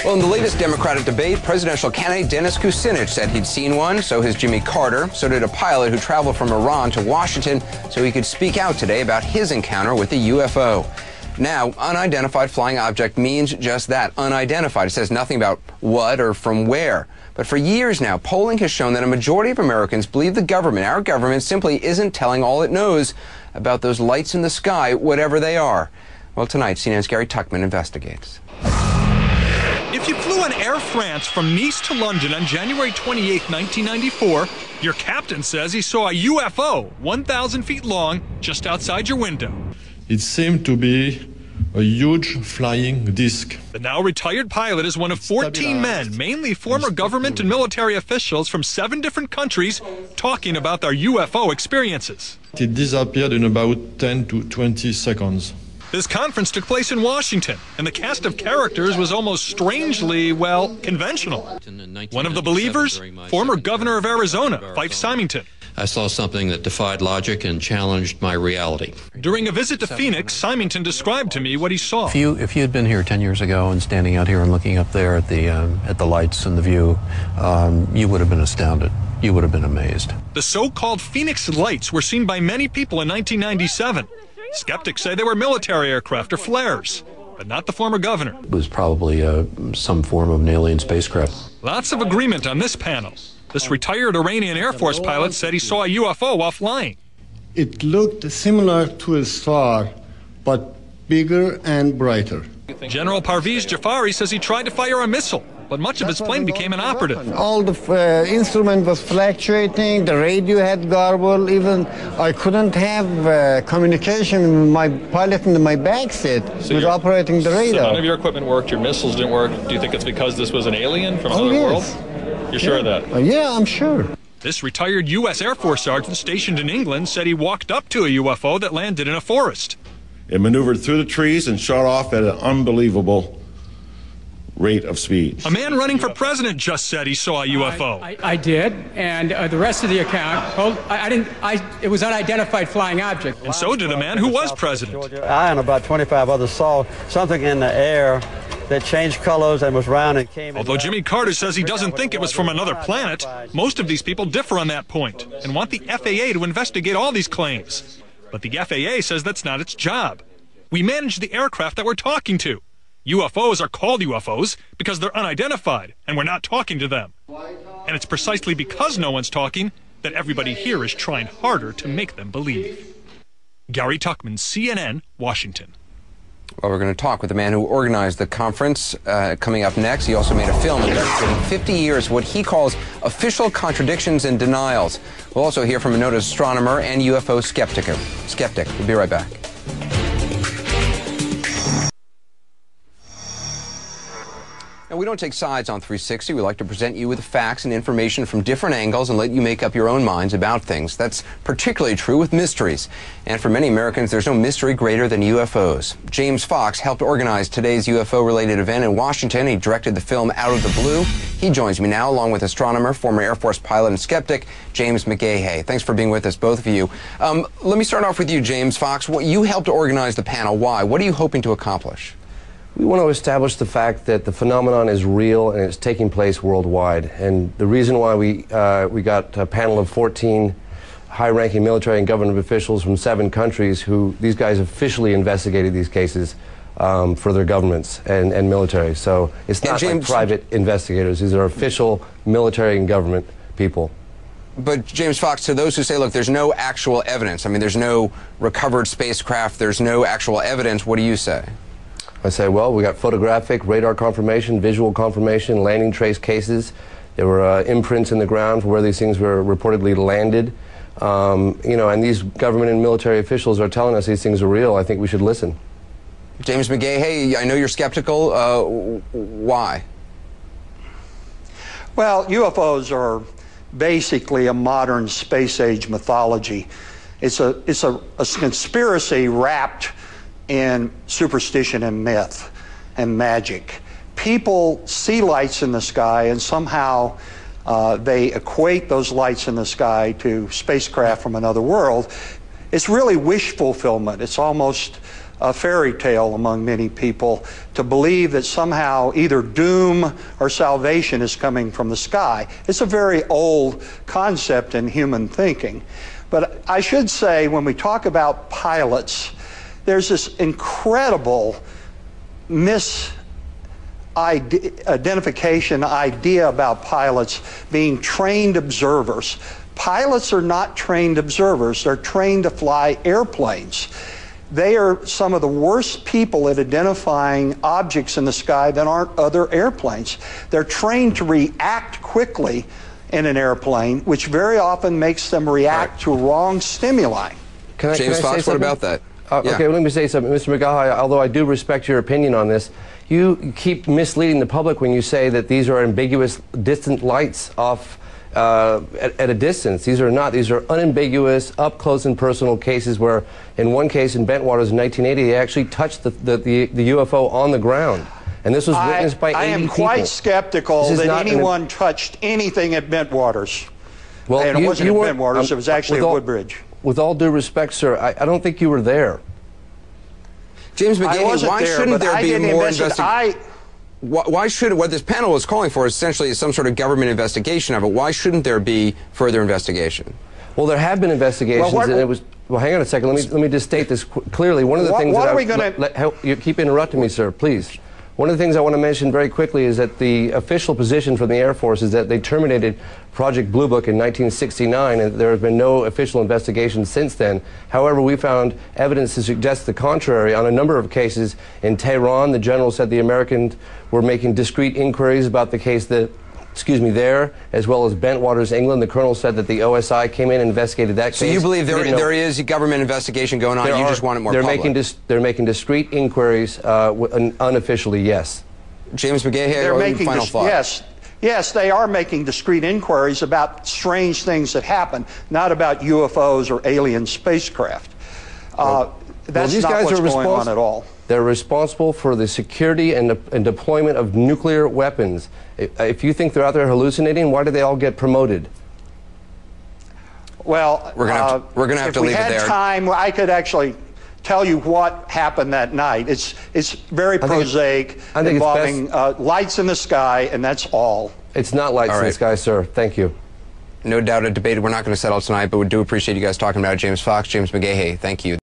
Well, in the latest Democratic debate, presidential candidate Dennis Kucinich said he'd seen one. So has Jimmy Carter. So did a pilot who traveled from Iran to Washington so he could speak out today about his encounter with a UFO. Now, unidentified flying object means just that, unidentified. It says nothing about what or from where. But for years now, polling has shown that a majority of Americans believe the government, our government, simply isn't telling all it knows about those lights in the sky, whatever they are. Well, tonight, CNN's Gary Tuchman investigates. If you flew on Air France from Nice to London on January 28, 1994, your captain says he saw a UFO 1,000 feet long just outside your window. It seemed to be a huge flying disc. The now retired pilot is one of 14 men, mainly former government and military officials from 7 different countries, talking about their UFO experiences. It disappeared in about 10 to 20 seconds. This conference took place in Washington, and the cast of characters was almost strangely, well, conventional. One of the believers, former governor of Arizona, Fife Symington. I saw something that defied logic and challenged my reality. During a visit to Phoenix, Symington described to me what he saw. If you had been here 10 years ago and standing out here and looking up there at the lights and the view, you would have been astounded. You would have been amazed. The so-called Phoenix lights were seen by many people in 1997. Skeptics say they were military aircraft or flares, but not the former governor. It was probably some form of an alien spacecraft. Lots of agreement on this panel. This retired Iranian Air Force pilot said he saw a UFO while flying. It looked similar to a star, but bigger and brighter. General Parviz Jafari says he tried to fire a missile, but much of his plane became inoperative. All the instrument was fluctuating, the radio had garbled, even I couldn't have communication with my pilot in my back seat with operating the radar. So none of your equipment worked, your missiles didn't work. Do you think it's because this was an alien from another world? You're sure of that? Yeah, I'm sure. This retired U.S. Air Force sergeant stationed in England said he walked up to a UFO that landed in a forest. It maneuvered through the trees and shot off at an unbelievable rate of speed. A man running for president just said he saw a UFO. I did, and the rest of the account, it was unidentified flying object. And so did a man who was president. I and about 25 others saw something in the air that changed colors and was round and came. Although Jimmy Carter says he doesn't think it was from another planet, most of these people differ on that point and want the FAA to investigate all these claims. But the FAA says that's not its job. We manage the aircraft that we're talking to. UFOs are called UFOs because they're unidentified, and we're not talking to them. And it's precisely because no one's talking that everybody here is trying harder to make them believe. Gary Tuchman, CNN, Washington. Well, we're going to talk with the man who organized the conference coming up next. He also made a film investigating 50 years what he calls official contradictions and denials. We'll also hear from a noted astronomer and UFO skeptic. We'll be right back. Now, we don't take sides on 360. We like to present you with facts and information from different angles and let you make up your own minds about things. That's particularly true with mysteries. And for many Americans, there's no mystery greater than UFOs. James Fox helped organize today's UFO-related event in Washington. He directed the film Out of the Blue. He joins me now, along with astronomer, former Air Force pilot and skeptic, James McGahey. Thanks for being with us, both of you. Let me start off with you, James Fox. You helped organize the panel. Why? What are you hoping to accomplish? We want to establish the fact that the phenomenon is real and it's taking place worldwide. And the reason why we got a panel of 14 high-ranking military and government officials from 7 countries who these guys officially investigated these cases for their governments and military. So it's not like private investigators. These are official military and government people. But James Fox, to those who say, look, there's no actual evidence, I mean, there's no recovered spacecraft, there's no actual evidence, what do you say? I say, well, we got photographic, radar confirmation, visual confirmation, landing trace cases. There were imprints in the ground for where these things were reportedly landed. You know, and these government and military officials are telling us these things are real. I think we should listen. James McGahey, I know you're skeptical. Why? Well, UFOs are basically a modern space-age mythology. It's a conspiracy wrapped in superstition and myth and magic. People see lights in the sky and somehow they equate those lights in the sky to spacecraft from another world. It's really wish fulfillment. It's almost a fairy tale among many people to believe that somehow either doom or salvation is coming from the sky. It's a very old concept in human thinking. But I should say, when we talk about pilots, there's this incredible misidentification idea about pilots being trained observers. Pilots are not trained observers. They're trained to fly airplanes. They are some of the worst people at identifying objects in the sky that aren't other airplanes. They're trained to react quickly in an airplane, which very often makes them react to wrong stimuli. James Fox, what about that? Okay, let me say something. Mr. McGaha, although I do respect your opinion on this, you keep misleading the public when you say that these are ambiguous distant lights off at a distance. These are not. These are unambiguous, up close and personal cases where, in one case in Bentwaters in 1980, they actually touched the UFO on the ground. And this was witnessed by 80 people. I am quite skeptical that anyone touched anything at Bentwaters. Well, and it wasn't at Bentwaters, it was actually at Woodbridge. With all due respect, sir, I don't think you were there. James McGahey, why shouldn't there be more investigation? Why should what this panel is calling for essentially is some sort of government investigation of it? Why shouldn't there be further investigation? Well, there have been investigations, and it was. Well, hang on a second. Let me just state this clearly. One of the things you keep interrupting me, sir. Please. One of the things I want to mention very quickly is that the official position from the Air Force is that they terminated Project Blue Book in 1969, and there have been no official investigations since then. However, we found evidence to suggest the contrary. On a number of cases in Tehran, the general said the Americans were making discrete inquiries about the case there, as well as Bentwaters, England. The colonel said that the OSI came in and investigated that case. So you believe there is a government investigation going on, you just want it more public? They're making discrete inquiries unofficially, yes. James McGahey, final thought. Yes, they are making discrete inquiries about strange things that happen, not about UFOs or alien spacecraft. That's not what's going on at all. They're responsible for the security and deployment of nuclear weapons. If you think they're out there hallucinating, why do they all get promoted? Well, we're going to have to leave it there. If we had time, I could actually tell you what happened that night. It's very prosaic, involving lights in the sky, and that's all. It's not lights in the sky, sir. Thank you. No doubt a debate we're not going to settle tonight, but we do appreciate you guys talking about it. James Fox, James McGahey, thank you.